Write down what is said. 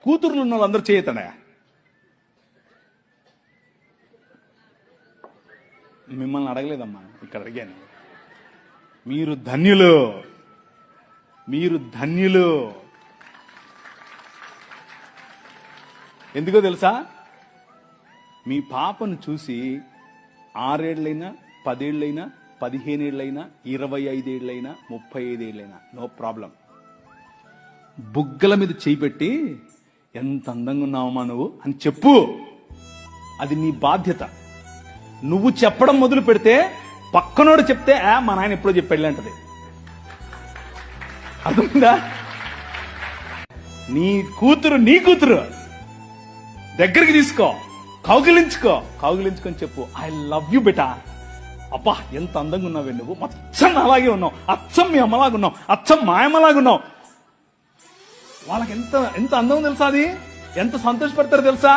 కూతుర్లు ఉన్న వాళ్ళందరూ చేయతనే. మిమ్మల్ని అడగలేదమ్మా, ఇక్కడ అడిగాను. మీరు ధన్యులు, మీరు ధన్యులు. ఎందుకో తెలుసా? మీ పాపను చూసి 6 ఏళ్ళైనా 10 ఏళ్ళైనా 15 ఏళ్ళైనా 25 ఏళ్ళైనా 35 ఏళ్ళైనా నో ప్రాబ్లం. బుగ్గల మీద చేయి పెట్టి ఎంత అందంగా ఉన్నావమ్మా నువ్వు అని చెప్పు. అది నీ బాధ్యత. నువ్వు చెప్పడం మొదలు పెడితే పక్కనోడు చెప్తే మా నాయన ఎప్పుడో చెప్పాడు అంటది. అర్థమైందా? నీ కూతురు దగ్గరికి తీసుకో, కౌగిలించుకొని చెప్పు, ఐ లవ్ యూ బెటా. అబ్బా ఎంత అందంగా ఉన్నావే నువ్వు, అచ్చం అలాగే ఉన్నావు, అచ్చం మీ అమ్మలాగా ఉన్నావు, అచ్చం మా అమ్మలాగా ఉన్నావు. వాళ్ళకి ఎంత ఎంత అందం తెలుసా? అది ఎంత సంతోషపడతారో తెలుసా?